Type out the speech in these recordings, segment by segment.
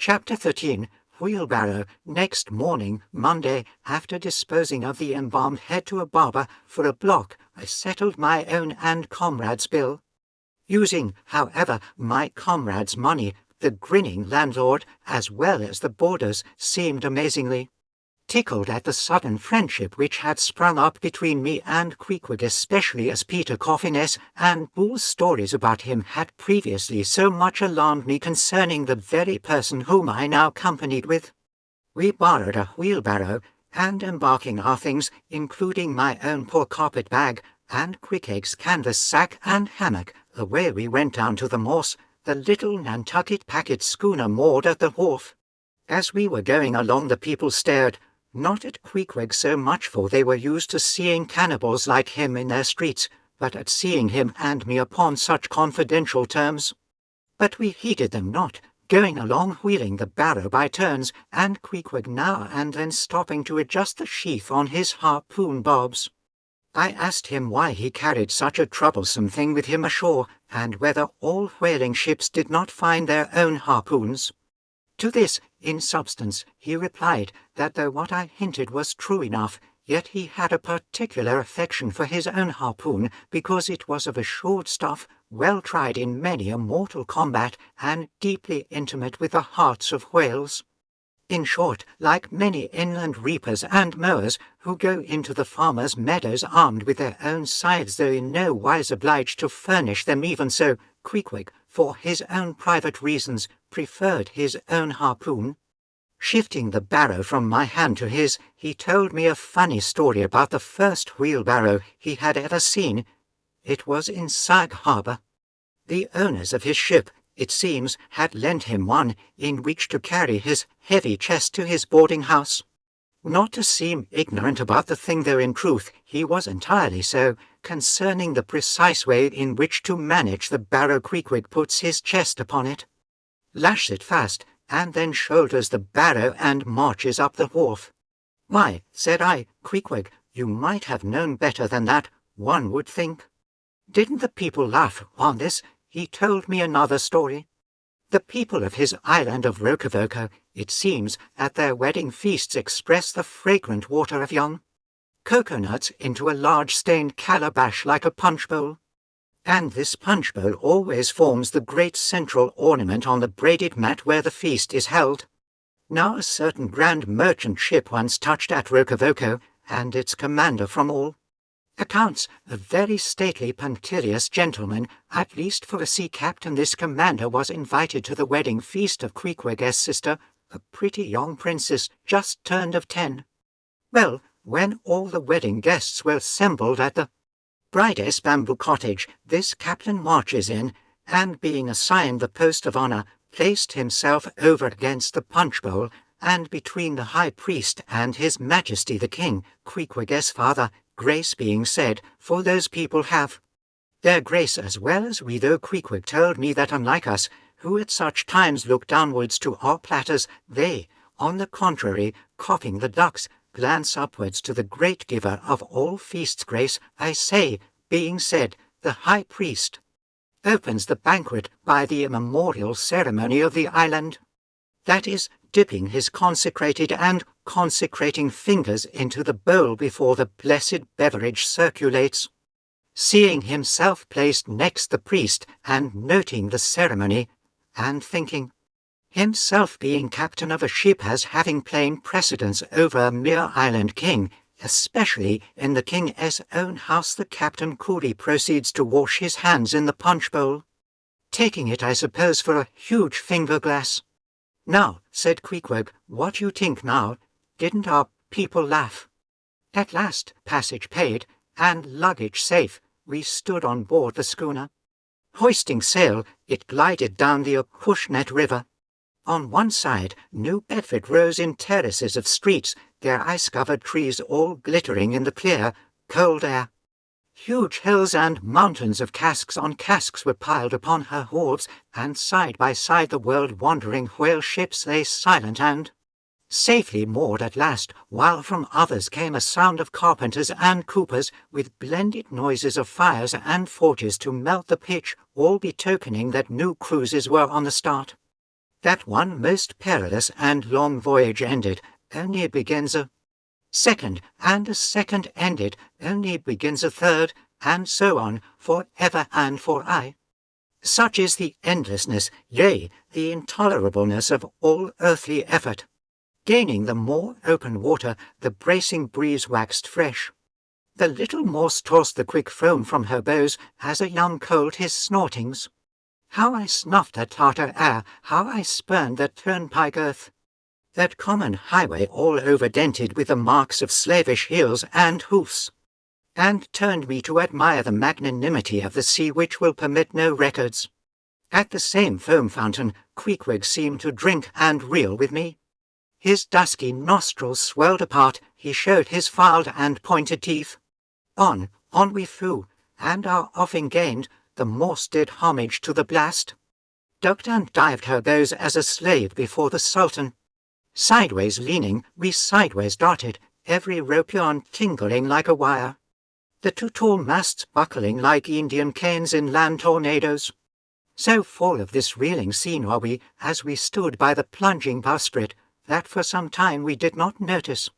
Chapter 13. Wheelbarrow. Next morning, Monday, after disposing of the embalmed head to a barber for a block, I settled my own and comrade's bill. Using, however, my comrade's money, the grinning landlord, as well as the boarders, seemed amazingly tickled at the sudden friendship which had sprung up between me and Creekwood, especially as Peter Coffiness and Bull's stories about him had previously so much alarmed me concerning the very person whom I now companied with. We borrowed a wheelbarrow, and embarking our things, including my own poor carpet bag, and Quickegg's canvas sack and hammock, away we went down to the Morse, the little Nantucket packet schooner moored at the wharf. As we were going along, the people stared, not at Queequeg so much, for they were used to seeing cannibals like him in their streets, but at seeing him and me upon such confidential terms. But we heeded them not, going along wheeling the barrow by turns, and Queequeg now and then stopping to adjust the sheath on his harpoon barbs. I asked him why he carried such a troublesome thing with him ashore, and whether all whaling ships did not find their own harpoons. To this, in substance, he replied that though what I hinted was true enough, yet he had a particular affection for his own harpoon, because it was of assured stuff, well tried in many a mortal combat, and deeply intimate with the hearts of whales. In short, like many inland reapers and mowers, who go into the farmers' meadows armed with their own scythes, though in no wise obliged to furnish them, even so, Queequeg, for his own private reasons, preferred his own harpoon. Shifting the barrow from my hand to his, he told me a funny story about the first wheelbarrow he had ever seen. It was in Sag Harbour. The owners of his ship, it seems, had lent him one in which to carry his heavy chest to his boarding-house. Not to seem ignorant about the thing, though in truth he was entirely so, concerning the precise way in which to manage the barrow, Queequeg puts his chest upon it, lashes it fast, and then shoulders the barrow and marches up the wharf. "Why," said I, "Queequeg, you might have known better than that, one would think." Didn't the people laugh on this? He told me another story. The people of his island of Rocavoco, it seems, at their wedding feasts express the fragrant water of young coconuts into a large stained calabash like a punch bowl. And this punch bowl always forms the great central ornament on the braided mat where the feast is held. Now a certain grand merchant ship once touched at Rocavoco, and its commander, from all accounts, a very stately punctilious gentleman, at least for a sea captain, this commander was invited to the wedding feast of Queequeg's sister, a pretty young princess just turned of 10. Well, when all the wedding guests were assembled at the bride's bamboo cottage, this captain marches in, and being assigned the post of honour, placed himself over against the punch bowl, and between the high priest and his majesty the king, Queequeg's father, grace being said, for those people have their grace as well as we, though Queequeg told me that unlike us, who at such times look downwards to our platters, they, on the contrary, copying the ducks, glance upwards to the great giver of all feasts grace, I say, being said, the high priest opens the banquet by the immemorial ceremony of the island. That is, dipping his consecrated and consecrating fingers into the bowl before the blessed beverage circulates. Seeing himself placed next the priest, and noting the ceremony, and thinking himself being captain of a ship as having plain precedence over a mere island king, especially in the king's own house, the captain coolly proceeds to wash his hands in the punch bowl, taking it, I suppose, for a huge finger-glass. "Now," said Queequeg, "what you think now? Didn't our people laugh?" At last, passage paid, and luggage safe, we stood on board the schooner. Hoisting sail, it glided down the Acushnet River. On one side, New Bedford rose in terraces of streets, their ice-covered trees all glittering in the clear, cold air. Huge hills and mountains of casks on casks were piled upon her wharves, and side by side the world-wandering whale ships lay silent and safely moored at last, while from others came a sound of carpenters and coopers, with blended noises of fires and forges to melt the pitch, all betokening that new cruises were on the start. That one most perilous and long voyage ended, only it begins a second, and a second ended, only it begins a third, and so on, for ever and for aye. Such is the endlessness, yea, the intolerableness of all earthly effort. Gaining the more open water, the bracing breeze waxed fresh. The little Morse tossed the quick foam from her bows as a young colt his snortings. How I snuffed that Tartar air, how I spurned that turnpike earth! That common highway all over-dented with the marks of slavish heels and hoofs, and turned me to admire the magnanimity of the sea which will permit no records. At the same foam fountain, Queequeg seemed to drink and reel with me. His dusky nostrils swelled apart, he showed his filed and pointed teeth. On we flew, and our offing gained, the Morse did homage to the blast. Ducked and dived her bows as a slave before the Sultan. Sideways leaning, we sideways darted, every rope yarn tingling like a wire. The two tall masts buckling like Indian canes in land tornadoes. So full of this reeling scene were we, as we stood by the plunging bowsprit, that for some time we did not notice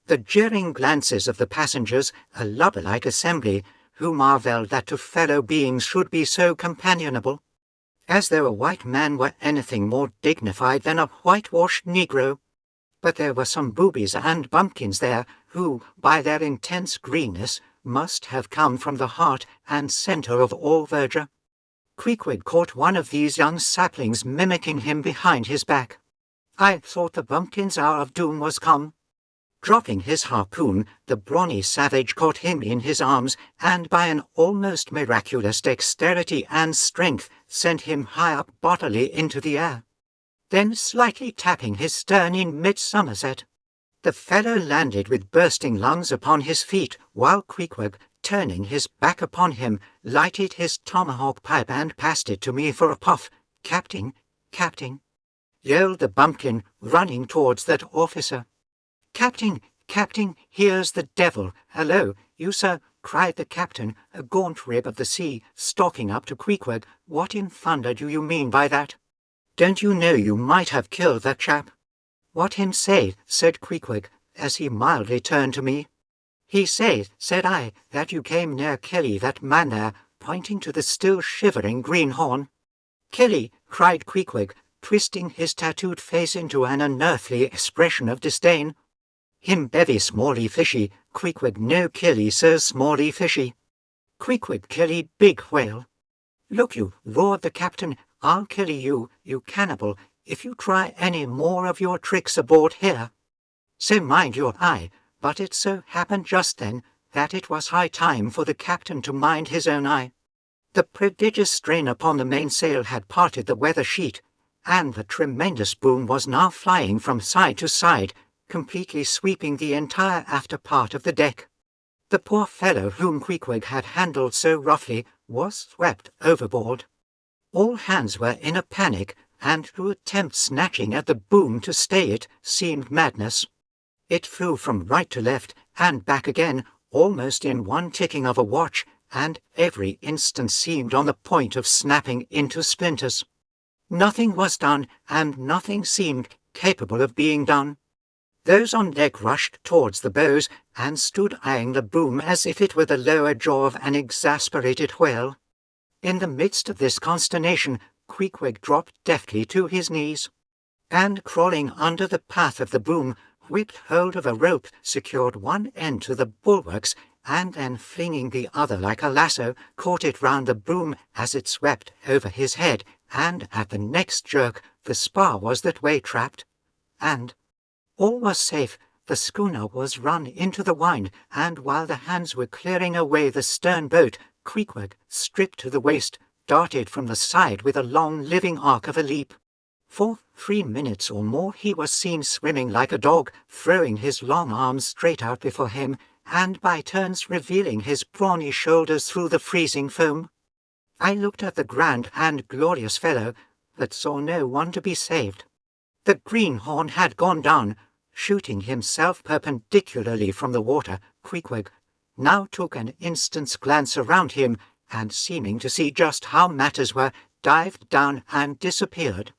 the jeering glances of the passengers, a lubber-like assembly, who marvelled that two fellow beings should be so companionable, as though a white man were anything more dignified than a whitewashed Negro. But there were some boobies and bumpkins there, who, by their intense greenness, must have come from the heart and centre of all verdure. Queequeg caught one of these young saplings mimicking him behind his back. I thought the bumpkin's hour of doom was come. Dropping his harpoon, the brawny savage caught him in his arms, and by an almost miraculous dexterity and strength sent him high up bodily into the air. Then slightly tapping his stern in mid-somerset, the fellow landed with bursting lungs upon his feet, while Queequeg, turning his back upon him, lighted his tomahawk pipe and passed it to me for a puff. "Captain, Captain," yelled the bumpkin, running towards that officer. "Captain, Captain, here's the devil. Hello, you sir," cried the captain, a gaunt rib of the sea, stalking up to Queequeg. "What in thunder do you mean by that? Don't you know you might have killed that chap?" "What him say?" said Queequeg, as he mildly turned to me. "He say," said I, "that you came near Kelly, that man there," pointing to the still shivering greenhorn. "Kelly," cried Queequeg, twisting his tattooed face into an unearthly expression of disdain. "Him bevy smally fishy, Queequeg no killy so smally fishy. Queequeg killy big whale." "Look you," roared the captain, "I'll kill you, you cannibal, if you try any more of your tricks aboard here. So mind your eye." But it so happened just then that it was high time for the captain to mind his own eye. The prodigious strain upon the mainsail had parted the weather sheet, and the tremendous boom was now flying from side to side, completely sweeping the entire after part of the deck. The poor fellow whom Queequeg had handled so roughly was swept overboard. All hands were in a panic, and to attempt snatching at the boom to stay it seemed madness. It flew from right to left and back again, almost in one ticking of a watch, and every instant seemed on the point of snapping into splinters. Nothing was done, and nothing seemed capable of being done. Those on deck rushed towards the bows and stood eyeing the boom as if it were the lower jaw of an exasperated whale. In the midst of this consternation, Queequeg dropped deftly to his knees, and crawling under the path of the boom, whipped hold of a rope, secured one end to the bulwarks, and then flinging the other like a lasso, caught it round the boom as it swept over his head, and at the next jerk the spar was that way trapped, and all was safe. The schooner was run into the wind, and while the hands were clearing away the stern boat, Queequeg, stripped to the waist, darted from the side with a long living arc of a leap. For 3 minutes or more he was seen swimming like a dog, throwing his long arms straight out before him, and by turns revealing his brawny shoulders through the freezing foam. I looked at the grand and glorious fellow, but saw no one to be saved. The greenhorn had gone down. Shooting himself perpendicularly from the water, Queequeg now took an instant's glance around him, and seeming to see just how matters were, dived down and disappeared.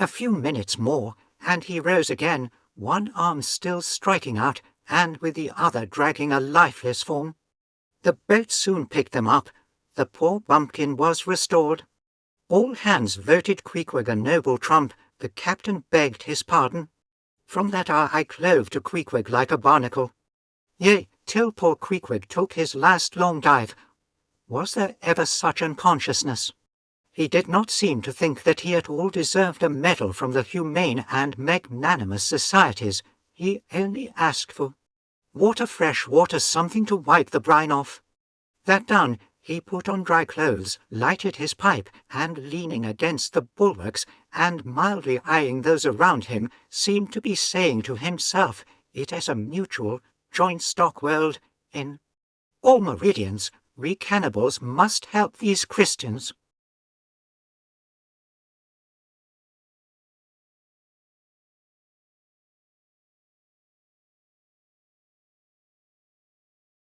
A few minutes more, and he rose again, one arm still striking out, and with the other dragging a lifeless form. The boat soon picked them up. The poor bumpkin was restored. All hands voted Queequeg a noble trump. The captain begged his pardon. From that hour I clove to Queequeg like a barnacle. Yea, till poor Queequeg took his last long dive. Was there ever such unconsciousness? He did not seem to think that he at all deserved a medal from the humane and magnanimous societies. He only asked for water, fresh water, something to wipe the brine off. That done, he put on dry clothes, lighted his pipe, and leaning against the bulwarks, and mildly eyeing those around him, seemed to be saying to himself, "It is a mutual, joint stock world. In all meridians, we cannibals must help these Christians."